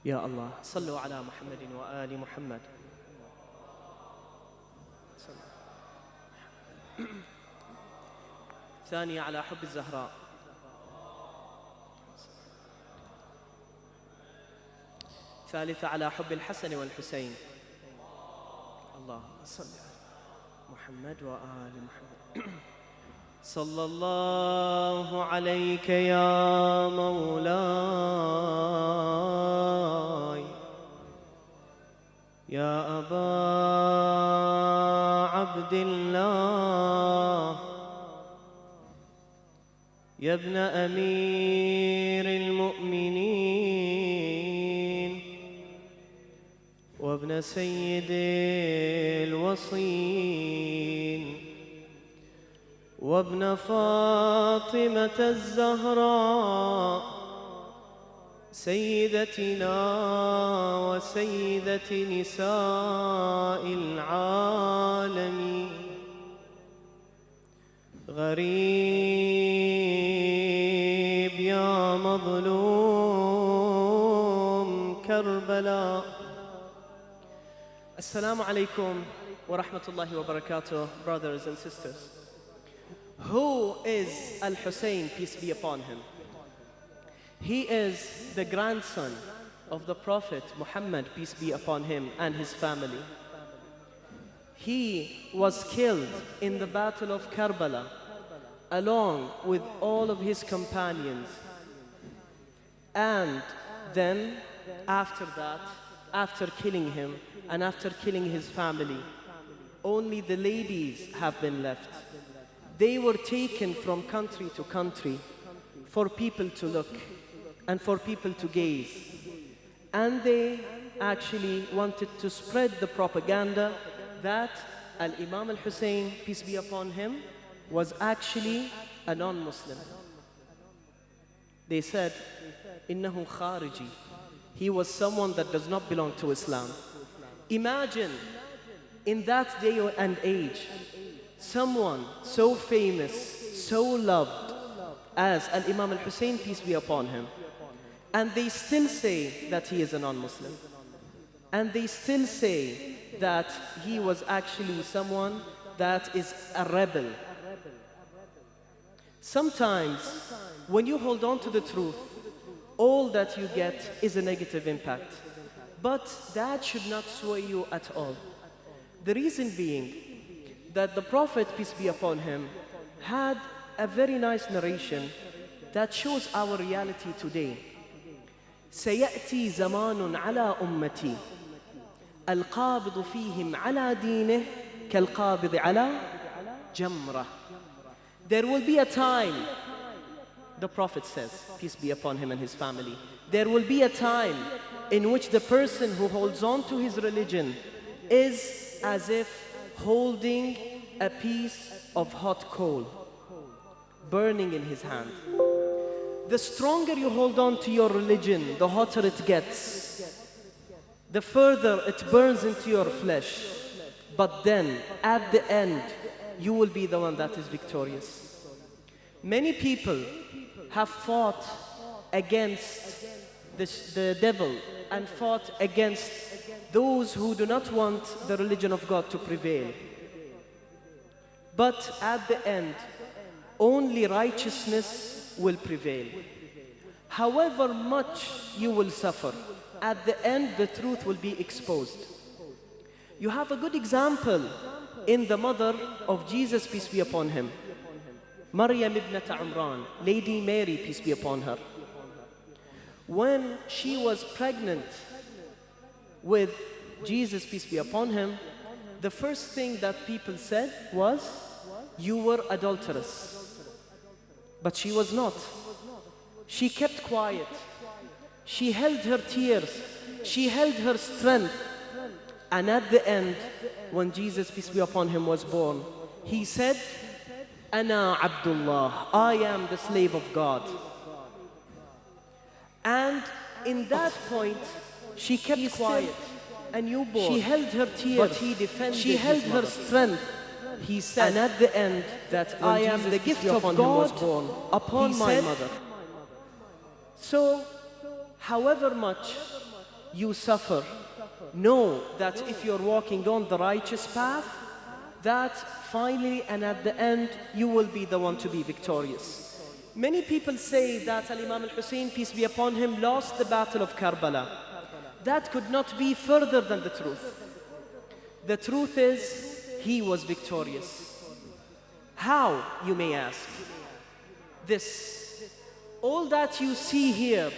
يا الله صلوا على محمد وآل محمد. ثانية على حب الزهراء. ثالثة على حب الحسن والحسين. اللهم صل على محمد وآل محمد. صلى الله عليك يا مولاي يا أبا عبد الله يا ابن أمير المؤمنين وابن سيد الوصين وابن فاطمة الزهراء سيدتنا وسيدة نساء العالمين. غريب يا مظلوم كربلاء. السلام عليكم ورحمة الله وبركاته, brothers and sisters. Who is Al-Hussein, peace be upon him? He is the grandson of the Prophet Muhammad, peace be upon him, and his family. He was killed in the Battle of Karbala along with all of his companions. And then after that, after killing him and after killing his family, only the ladies have been left. They were taken from country to country for people to look and for people to gaze. And they actually wanted to spread the propaganda that Al-Imam Al-Hussein, peace be upon him, was actually a non-Muslim. They said, "Innahu khariji." He was someone that does not belong to Islam. Imagine in that day and age, someone so famous, so loved as Al-Imam Al-Hussein, peace be upon him, and they still say that he is a non-Muslim. And they still say that he was actually someone that is a rebel. Sometimes, when you hold on to the truth, all that you get is a negative impact. But that should not sway you at all. The reason being that the Prophet, peace be upon him, had a very nice narration that shows our reality today. سيأتي زمان على أمتي القابض فيهم على دينه كالقابض على جمرة. There will be a time, the Prophet says, peace be upon him and his family, there will be a time in which the person who holds on to his religion is as if holding a piece of hot coal burning in his hand. The stronger you hold on to your religion, the hotter it gets, the further it burns into your flesh. But then, at the end, you will be the one that is victorious. Many people have fought against the devil and fought against those who do not want the religion of God to prevail. But at the end, only righteousness will prevail. However much you will suffer, at the end the truth will be exposed. You have a good example in the mother of Jesus, peace be upon him, Maryam ibnat Imran, Lady Mary, peace be upon her. When she was pregnant with Jesus, peace be upon him, the first thing that people said was, "You were adulterous." But she was not. She kept quiet. She held her tears. She held her strength. And at the end, when Jesus, peace be upon him, was born, he said, "Ana Abdullah, I am the slave of God." And in that point, she kept quiet. A newborn. She held her tears, but he defended. She held her strength. He said, and at the end, that I am the gift of God was born upon my mother. So, however much you suffer, know that if you're walking on the righteous path, that finally and at the end, you will be the one to be victorious. Many people say that Al-Imam al-Hussein, peace be upon him, lost the battle of Karbala. That could not be further than the truth. The truth is, he was victorious. How, you may ask? This, all that you see here,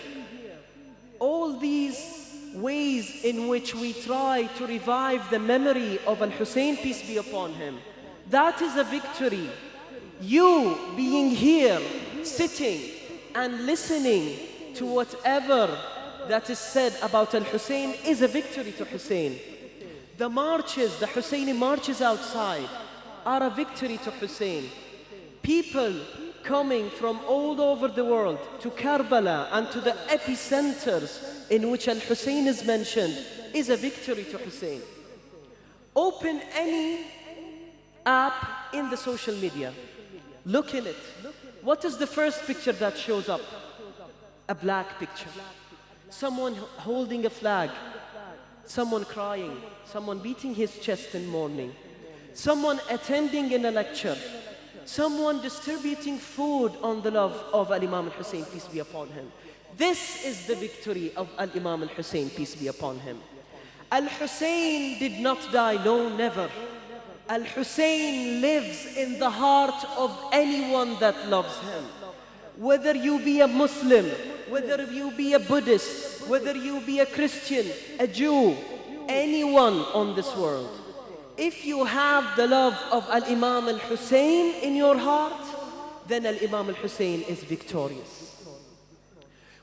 all these ways in which we try to revive the memory of Al-Hussein, peace be upon him, that is a victory. You being here, sitting and listening to whatever that is said about Al-Hussein is a victory to Hussein. The marches, the Husseini marches outside are a victory to Hussein. People coming from all over the world to Karbala and to the epicenters in which Al-Hussein is mentioned is a victory to Hussein. Open any app in the social media. Look in it. What is the first picture that shows up? A black picture. Someone holding a flag. Someone crying. Someone beating his chest in mourning. Someone attending in a lecture. Someone distributing food on the love of Al-Imam al-Hussein, peace be upon him. This is the victory of Al-Imam al-Hussein, peace be upon him. Al-Hussein did not die, no, never. Al-Hussein lives in the heart of anyone that loves him. Whether you be a Muslim, whether you be a Buddhist, whether you be a Christian, a Jew, anyone on this world. If you have the love of Al-Imam al-Hussein in your heart, then Al-Imam al-Hussein is victorious.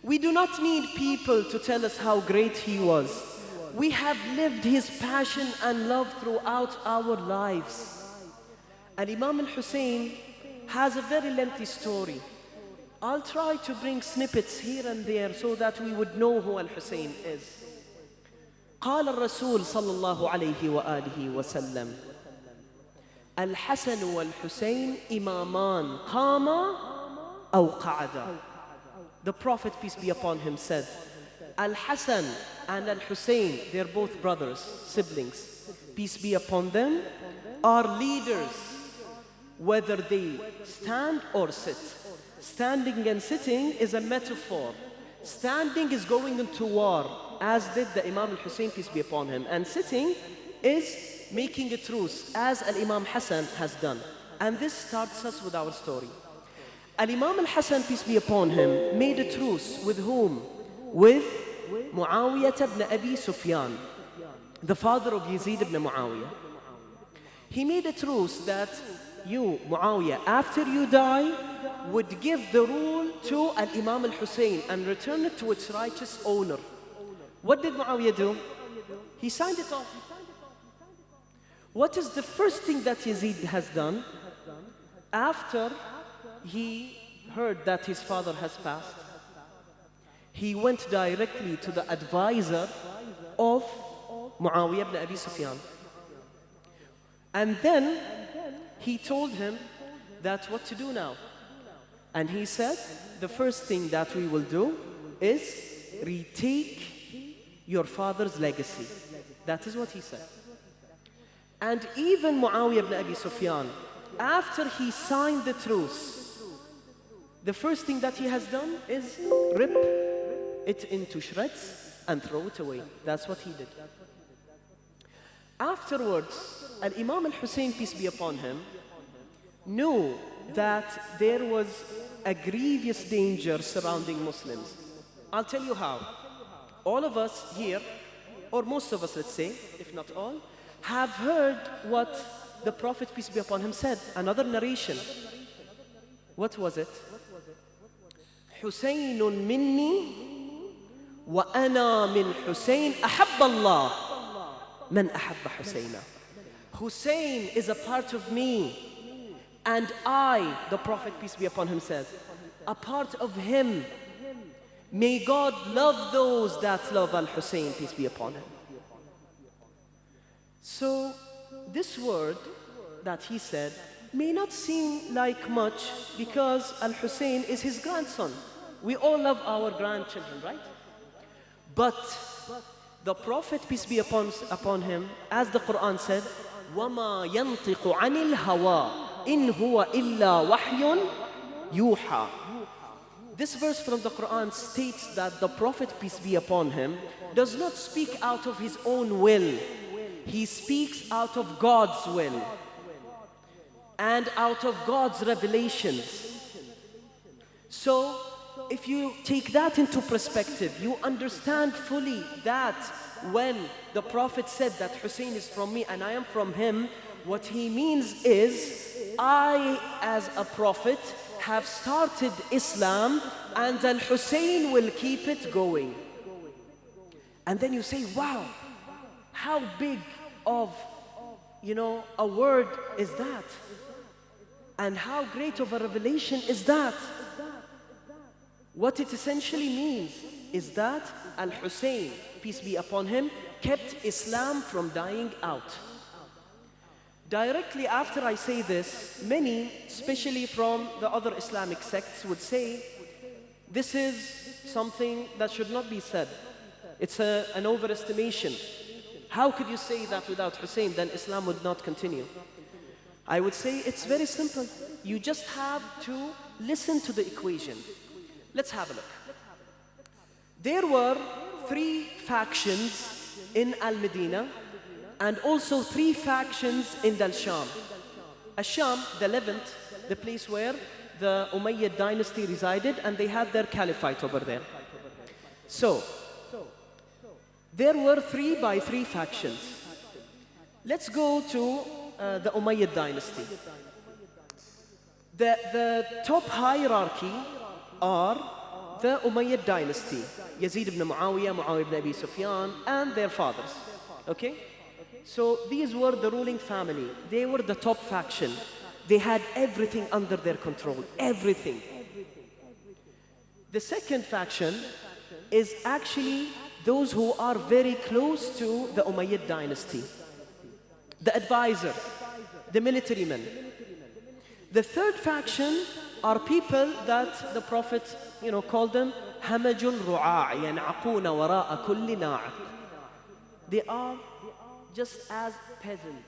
We do not need people to tell us how great he was. We have lived his passion and love throughout our lives. Al-Imam al-Hussein has a very lengthy story. I'll try to bring snippets here and there so that we would know who Al-Hussein is. قال الرسول صلى الله عليه وآله وسلم الحسن والحسين إمامان قاما أو قعدا. The Prophet, peace be upon him, said, Al-Hasan and Al-Hussein, they're both brothers, siblings, peace be upon them, are leaders, whether they stand or sit. Standing and sitting is a metaphor. Standing is going into war, as did the Imam al-Hussein, peace be upon him. And sitting is making a truce, as Al-Imam Hassan has done. And this starts us with our story. Al-Imam al-Hassan, peace be upon him, made a truce with whom? With Muawiyah ibn Abi Sufyan, the father of Yazid ibn Muawiyah. He made a truce that you, Muawiyah, after you die, would give the rule to Al-Imam al-Hussein and return it to its righteous owner. What did Muawiyah do? He signed it off. What is the first thing that Yazid has done after he heard that his father has passed? He went directly to the advisor of Muawiyah ibn Abi Sufyan. And then he told him that what to do now. And he said, the first thing that we will do is retake your father's legacy. That is what he said. And even Muawiyah ibn Abi Sufyan, after he signed the truce, the first thing that he has done is rip it into shreds and throw it away. That's what he did. Afterwards, Al-Imam al-Hussein, peace be upon him, knew that there was a grievous danger surrounding Muslims. I'll tell you how. All of us here, or most of us, let's say, if not all, have heard what the Prophet, peace be upon him, said. Another narration. What was it? حسين مني وأنا من حسين أحب الله من أحب حسينا. Hussein is a part of me, and I, the Prophet, peace be upon him, says, a part of him. May God love those that love Al-Hussein, peace be upon him. So, this word that he said may not seem like much because Al-Hussein is his grandson. We all love our grandchildren, right? But The Prophet, peace be upon him, as the Quran said, وَمَا يَنطِقُ عَنِ الْهَوَىٰ إِنْ هُوَ إِلَّا وَحْيٌ يُوحَىٰ. This verse from the Quran states that the Prophet, peace be upon him, does not speak out of his own will. He speaks out of God's will and out of God's revelations. So, if you take that into perspective, you understand fully that when the Prophet said that Hussein is from me and I am from him, what he means is, I as a prophet have started Islam and Al-Hussein will keep it going. And then you say, wow, how big of, a word is that? And how great of a revelation is that? What it essentially means is that Al-Hussein, peace be upon him, kept Islam from dying out. Directly after I say this, many, especially from the other Islamic sects, would say, this is something that should not be said. It's an overestimation. How could you say that without Hussein? Then Islam would not continue. I would say it's very simple. You just have to listen to the equation. Let's have a look. There were 3 factions in Al-Medina and also 3 factions in Al-Sham. Al-Sham, the Levant, the place where the Umayyad dynasty resided, and they had their caliphate over there. So, there were 3 by 3 factions. Let's go to the Umayyad dynasty. The top hierarchy are the Umayyad dynasty, Yazid ibn Muawiyah, Muawiyah ibn Abi Sufyan, and their fathers. Okay? So these were the ruling family. They were the top faction. They had everything under their control, everything. The second faction is actually those who are very close to the Umayyad dynasty. The advisor, the military men. The third faction are people that the Prophet, called them hamajun ru'a' yan'aquna wara'a kulli na'aq. They are just as peasants.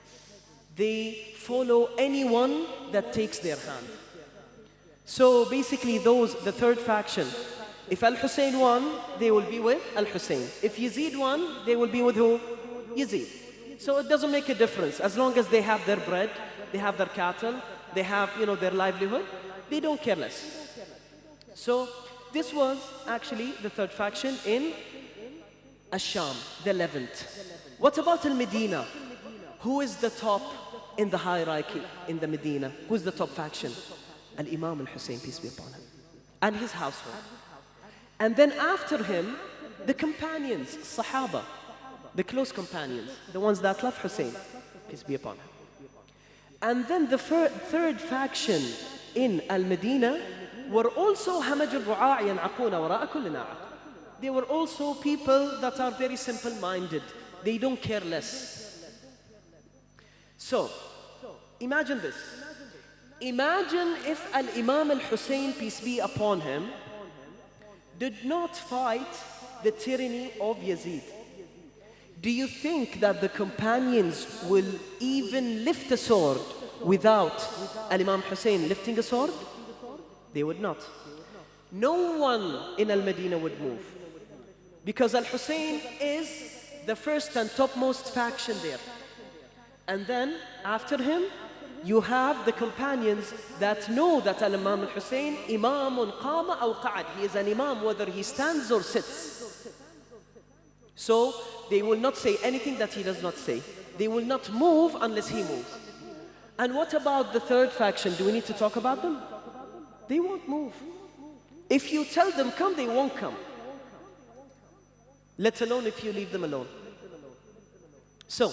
They follow anyone that takes their hand. So basically the third faction, if Al-Hussein won, they will be with Al-Hussein. If Yazid won, they will be with who? Yazid. So it doesn't make a difference. As long as they have their bread, they have their cattle, they have, their livelihood, they don't care less. So this was actually the third faction in Ash-Sham, the Levant. What about Al-Medina? Who is the top in the hierarchy in the Medina? Who is the top faction? Al-Imam Al-Hussein, peace be upon him, and his household. And then after him, the companions, Sahaba, the close companions, the ones that love Hussein, peace be upon him. And then the third faction in Al-Medina were also Hamaj al-Ru'a' yan'aquna wara'a kulli na'aq. They were also people that are very simple-minded. They don't care less. So, imagine this. Imagine if Al-Imam Al-Hussein, peace be upon him, did not fight the tyranny of Yazid. Do you think that the companions will even lift a sword without Al-Imam Hussein lifting a sword? They would not. No one in Al-Medina would move. Because Al-Hussein is the first and topmost faction there. And then, after him, you have the companions that know that Al-Imam Al-Hussein, Imamun qama aw qa'ad. He is an Imam whether he stands or sits. So, they will not say anything that he does not say. They will not move unless he moves. And what about the third faction? Do we need to talk about them? They won't move. If you tell them come, they won't come. Let alone if you leave them alone. So,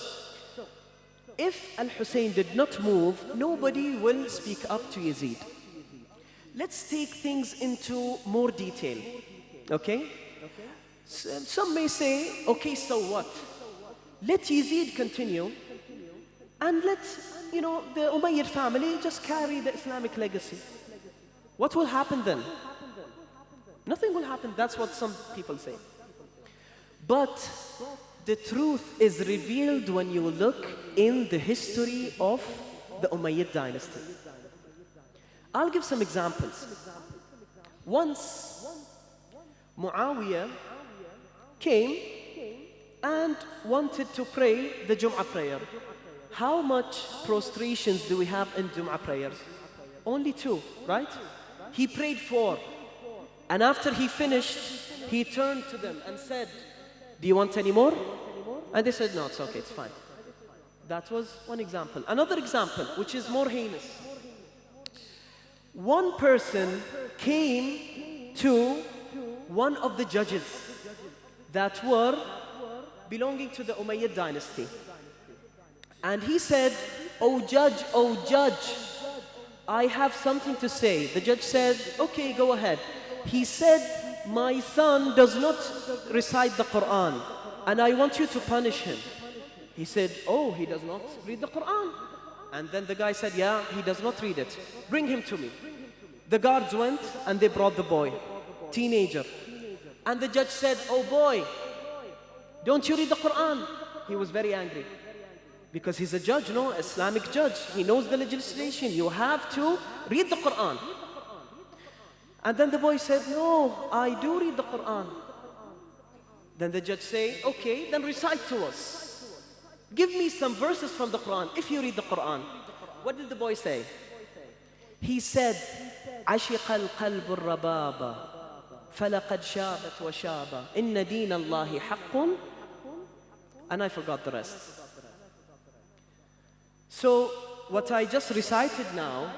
if Al-Hussein did not move, nobody will speak up to Yazid. Let's take things into more detail, okay? Some may say, okay, so what? Let Yazid continue and let, the Umayyad family just carry the Islamic legacy. What will happen then? Nothing will happen. That's what some people say. But The truth is revealed when you look in the history of the Umayyad dynasty. I'll give some examples. Once, Muawiyah came and wanted to pray the Jum'ah prayer. How much prostrations do we have in Jum'ah prayers? Only 2, right? He prayed 4. And after he finished, he turned to them and said, do you want any more? And they said, no, it's okay, it's fine. That was one example. Another example, which is more heinous. One person came to one of the judges that were belonging to the Umayyad dynasty. And he said, oh judge, I have something to say. The judge said, okay, go ahead. He said, my son does not recite the Quran, and I want you to punish him. He said, oh, he does not read the Quran. And then the guy said, yeah, he does not read it. Bring him to me. The guards went and they brought the boy, teenager. And the judge said, oh boy, don't you read the Quran? He was very angry. Because he's a judge, no, Islamic judge. He knows the legislation. You have to read the Quran. And then the boy said, no, I do read the Quran. Then the judge said, okay, then recite to us. Give me some verses from the Quran, if you read the Quran. What did the boy say? He said, عشق القلب الرباب فلقد شابت وشاب إن دين الله حق. And I forgot the rest. So what I just recited now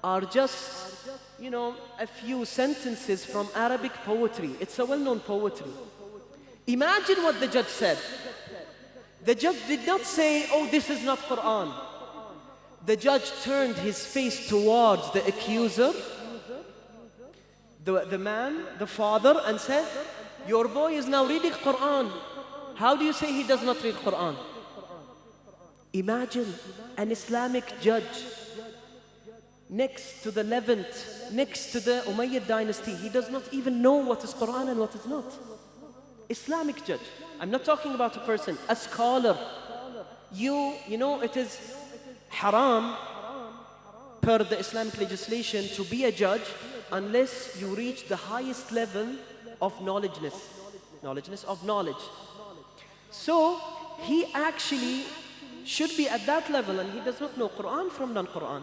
are just, a few sentences from Arabic poetry. It's a well-known poetry. Imagine what the judge said. The judge did not say, oh, this is not Quran. The judge turned his face towards the accuser, the man, the father, and said, your boy is now reading Quran. How do you say he does not read Quran? Imagine an Islamic judge next to the Levant, next to the Umayyad dynasty. He does not even know what is Quran and what is not. Islamic judge. I'm not talking about a person, a scholar. It is haram per the Islamic legislation to be a judge unless you reach the highest level of knowledgeness of knowledge. So he actually should be at that level, and he does not know Quran from non-Quran.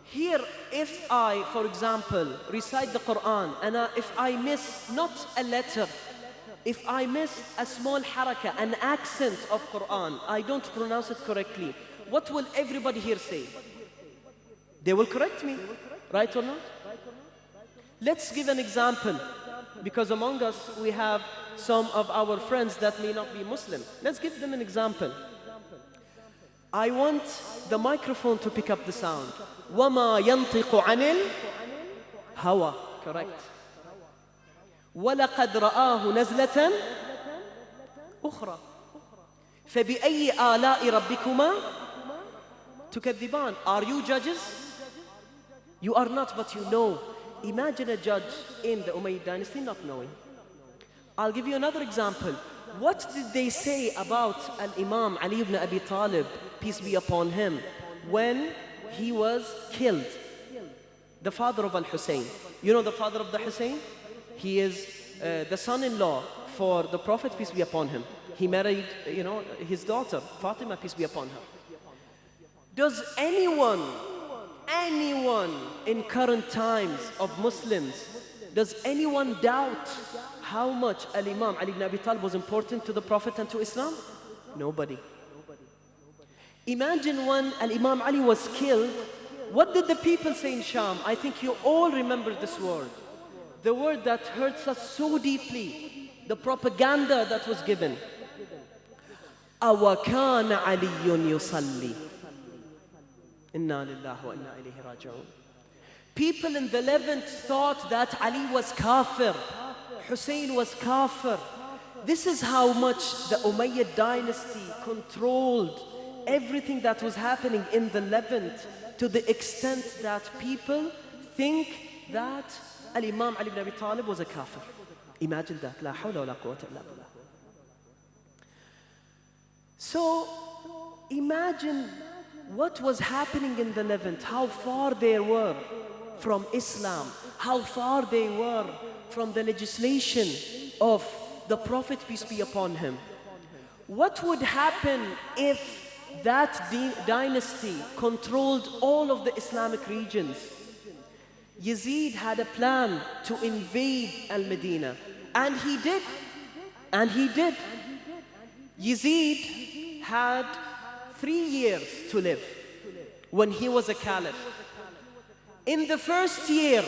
Here, if I, for example, recite the Quran, and if I miss not a letter, if I miss a small haraka, an accent of Quran, I don't pronounce it correctly, what will everybody here say? They will correct me, right or not? Let's give an example, because among us we have some of our friends that may not be Muslim. Let's give them an example. I want the microphone to pick up the sound. وَمَا يَنْطِقُ عَنِ الْهَوَى. Correct. وَلَقَدْ رَآهُ نَزْلَةً أُخْرَى فَبِأَيِّ آلَاءِ رَبِّكُمَا تُكَذِّبَانِ. Are you judges? You are not, but you know. Imagine a judge in the Umayyad dynasty not knowing. I'll give you another example. What did they say about Al-Imam Ali ibn Abi Talib, peace be upon him, when he was killed? The father of Al-Hussein. You know the father of the Hussein? He is the son-in-law for the Prophet, peace be upon him. He married, his daughter, Fatima, peace be upon her. Does anyone in current times of Muslims, does anyone doubt how much Al-Imam Ali ibn Abi Talib was important to the Prophet and to Islam? Nobody. Imagine when Al-Imam Ali was killed, what did the people say in Sham? I think you all remember this word. The word that hurts us so deeply, the propaganda that was given. أَوَكَانَ عَلِيٌّ يُصَلِّي Inna lillahi wa inna ilayhi raji'un. People in the Levant thought that Ali was kafir, Hussein was kafir. This is how much the Umayyad dynasty controlled everything that was happening in the Levant, to the extent that people think that Al-Imam Ali ibn Abi Talib was a kafir. Imagine that. La hawla wa la quwwata illa billah. So imagine what was happening in the Levant, how far they were from Islam, how far they were from the legislation of the Prophet, peace be upon him. What would happen if that dynasty controlled all of the Islamic regions? Yazid had a plan to invade Al-Medina, and he did. And he did. Yazid had 3 years to live when he was a caliph. In the first year,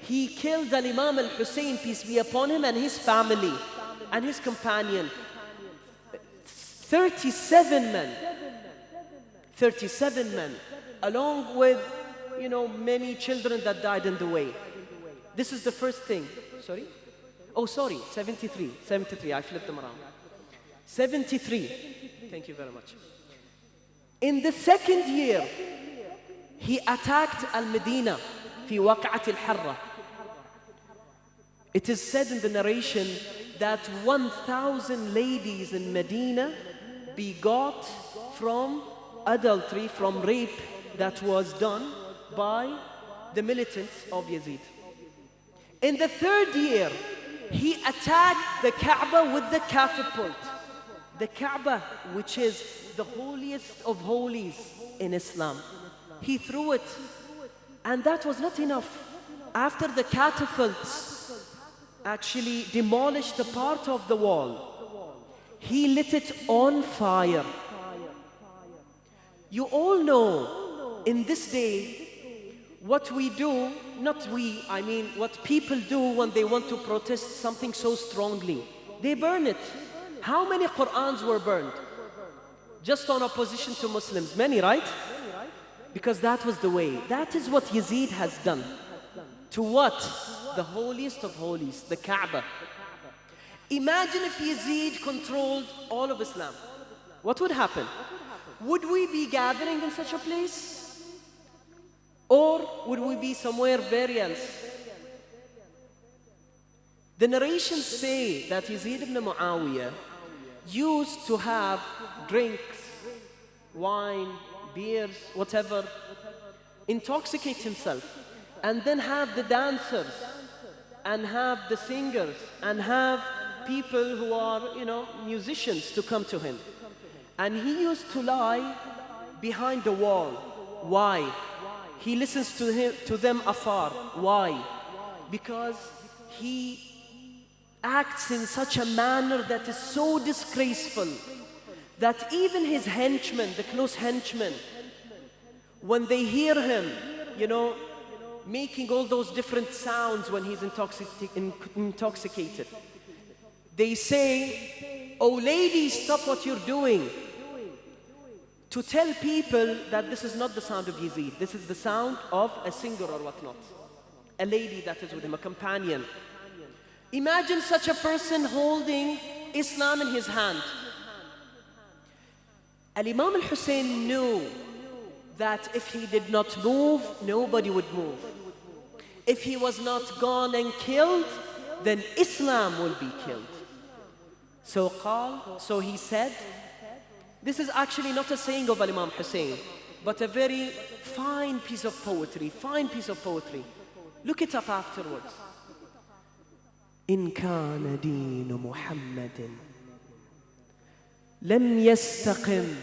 he killed Al-Imam Al-Hussein, peace be upon him, and his family and his companion. 37 men. 37 men, along with, many children that died in the way. This is the first thing. Sorry? Oh, sorry, 73. 73, I flipped them around. 73. Thank you very much. In the second year, he attacked Al-Medina في وقعة الحرة. It is said in the narration that 1,000 ladies in Medina begot from adultery, from rape that was done by the militants of Yazid. In the third year, he attacked the Kaaba with the catapult. The Kaaba, which is the holiest of holies in Islam. He threw it, and that was not enough. After the catapults actually demolished the part of the wall, he lit it on fire. You all know, in this day, what we do, not we, I mean what people do when they want to protest something so strongly. They burn it. How many Qur'ans were burned? Just on opposition to Muslims. Many, right? Because that was the way. That is what Yazid has done. To what? The holiest of holies, the Kaaba. Imagine if Yazid controlled all of Islam. What would happen? Would we be gathering in such a place? Or would we be somewhere very else? The narrations say that Yazid ibn Muawiyah used to have drinks, wine, beers, whatever, intoxicate himself, and then have the dancers, and have the singers, and have people who are, musicians to come to him. And he used to lie behind the wall. Why? He listens to them afar. Why? Because he acts in such a manner that is so disgraceful that even his henchmen, the close henchmen, when they hear him, making all those different sounds when he's intoxicated, they say, "Oh ladies, stop what you're doing," to tell people that this is not the sound of Yazid. This is the sound of a singer or whatnot. A lady that is with him, a companion. Imagine such a person holding Islam in his hand. Al-Imam al-Hussein knew that if he did not move, nobody would move. If he was not gone and killed, then Islam will be killed. So he said, this is actually not a saying of Al-Imam Hussein, but a very fine piece of poetry, Look it up afterwards. إن كان دين محمد لم يستقم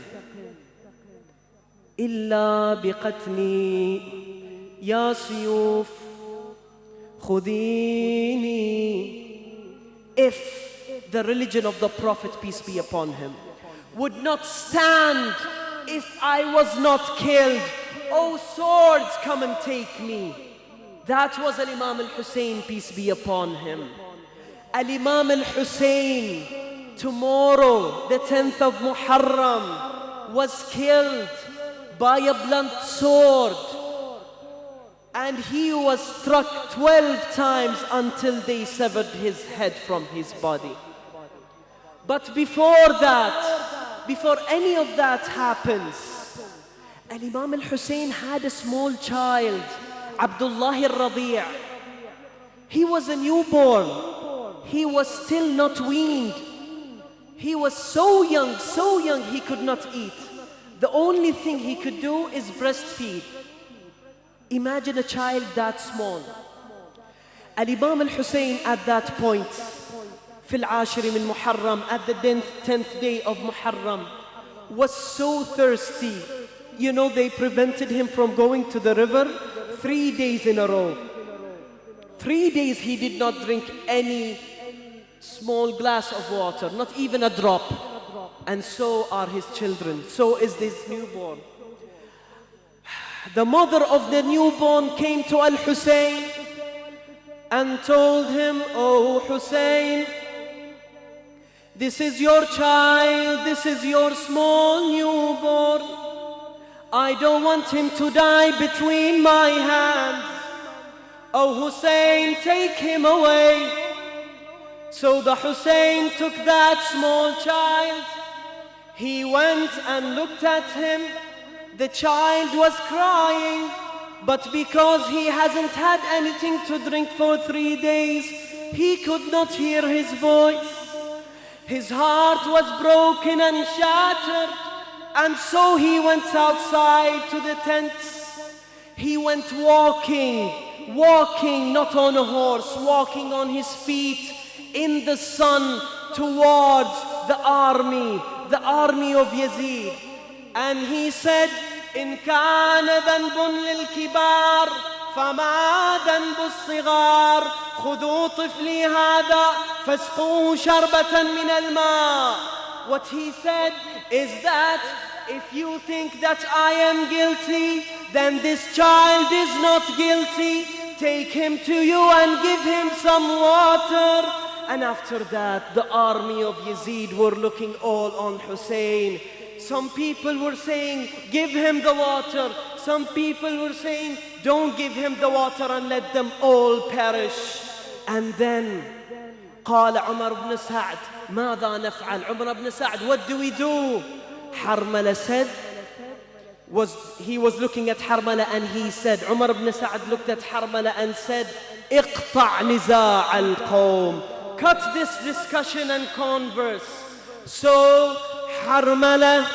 إلا بقتلي يا سيوف خذيني. If the religion of the Prophet, peace be upon him, would not stand if I was not killed, oh swords, come and take me. That was Al-Imam al-Hussein, peace be upon him. Al-Imam al-Hussein, tomorrow, the 10th of Muharram, was killed by a blunt sword, and he was struck 12 times until they severed his head from his body. But before that, before any of that happens, Al-Imam al-Hussein had a small child, Abdullah al-Radi'. He was a newborn. He was still not weaned. He was so young he could not eat. The only thing he could do is breastfeed. Imagine a child that small. Al-Imam al-Hussein at that point, في العاشر من محرم, at the 10th day of Muharram, was so thirsty. You know, they prevented him from going to the river 3 days in a row. 3 days he did not drink any small glass of water, not even a drop. And so are his children. So is this newborn. The mother of the newborn came to Al-Hussein and told him, "Oh Hussein, this is your child, this is your small newborn. I don't want him to die between my hands. Oh Hussein, take him away." So the Hussein took that small child. He went and looked at him. The child was crying, but because he hasn't had anything to drink for 3 days, he could not hear his voice. His heart was broken and shattered, and so he went outside to the tents. He went walking, not on a horse, walking on his feet in the sun towards the army of Yazid. And he said, "إن كان ذنب للكبار فما ذنب الصغار خذوا طفلي هذا فاسقوه شربة من الماء." What he said is that if you think that I am guilty, then this child is not guilty. Take him to you and give him some water. And after that, the army of Yazid were looking all on Hussein. Some people were saying, "Give him the water." Some people were saying, "Don't give him the water and let them all perish." And then قال عمر بن سعد ماذا نفعل? Umar ibn Sa'd, what do we do? Harmala said, he was looking at Harmala and he said, Umar ibn Sa'd looked at Harmala and said, اقطع نزاع القوم. Cut this discussion and converse. So Harmala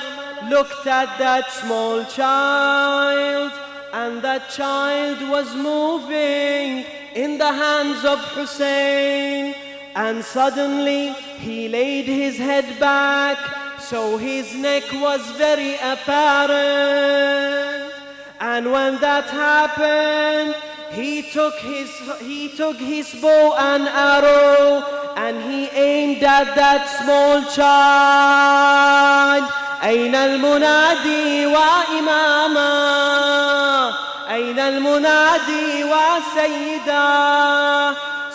looked at that small child, and that child was moving in the hands of Hussein. And suddenly he laid his head back, so his neck was very apparent. And when that happened, he took his bow and arrow and he aimed at that small child. أين المنادي وإماما أين المنادي وسيدا.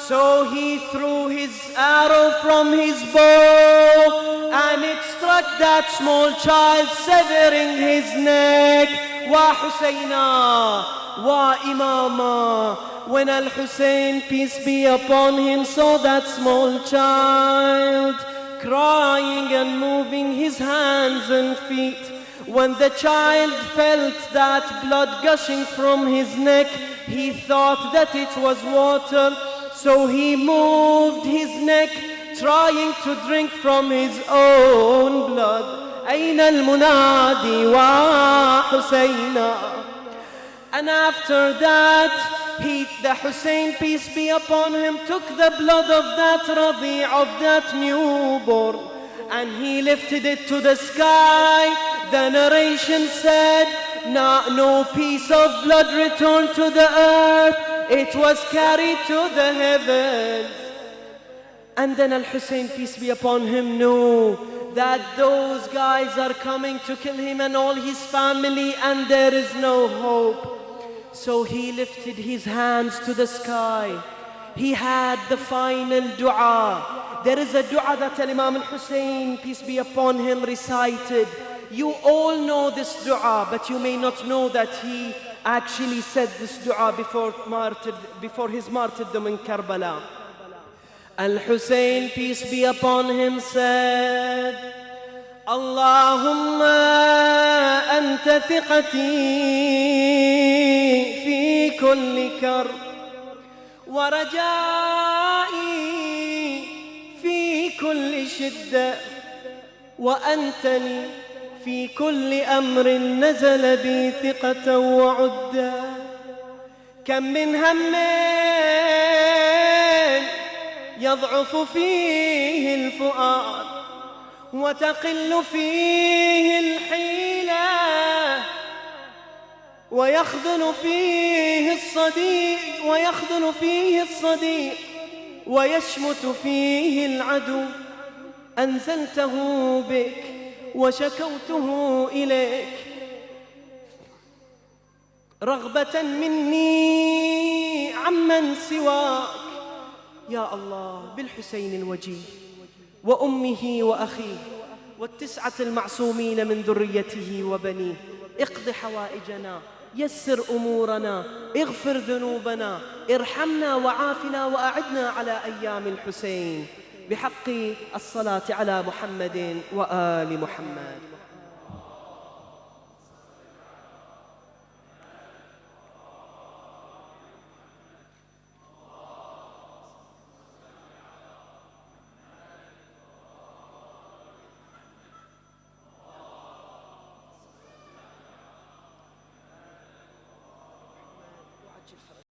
So he threw his arrow from his bow and it struck that small child, severing his neck. وحسينا وإماما. When Al-Hussein, peace be upon him, saw that small child crying and moving his hands and feet, when the child felt that blood gushing from his neck, he thought that it was water. So he moved his neck, trying to drink from his own blood. أين المنادي وحسينا. And after that, the Hussein, peace be upon him, took the blood of that Radi', of that newborn, and he lifted it to the sky. The narration said, no piece of blood returned to the earth. It was carried to the heavens. And then Al-Hussein, peace be upon him, knew that those guys are coming to kill him and all his family, and there is no hope. So he lifted his hands to the sky. He had the final dua. There is a dua that Imam al-Hussein, peace be upon him, recited. You all know this dua, but you may not know that he actually said this dua before his martyrdom in Karbala. Al-Hussein, peace be upon him, said, Allahumma anta thiqati fi kulli karb wa raja'i fi kulli shidda وأنتني في كل أمر نزل بي ثقة وعدا. كم من هم يضعف فيه الفؤاد وتقل فيه الحيلة ويخذل فيه الصديق ويشمت فيه العدو. أنزلته بك وشكوته إليك رغبة مني عمن سواك. يا الله، بالحسين الوجيه وأمه وأخيه والتسعة المعصومين من ذريته وبنيه، اقض حوائجنا، يسر أمورنا، اغفر ذنوبنا، ارحمنا وعافنا وأعدنا على أيام الحسين بحق الصلاة على محمد وآل محمد.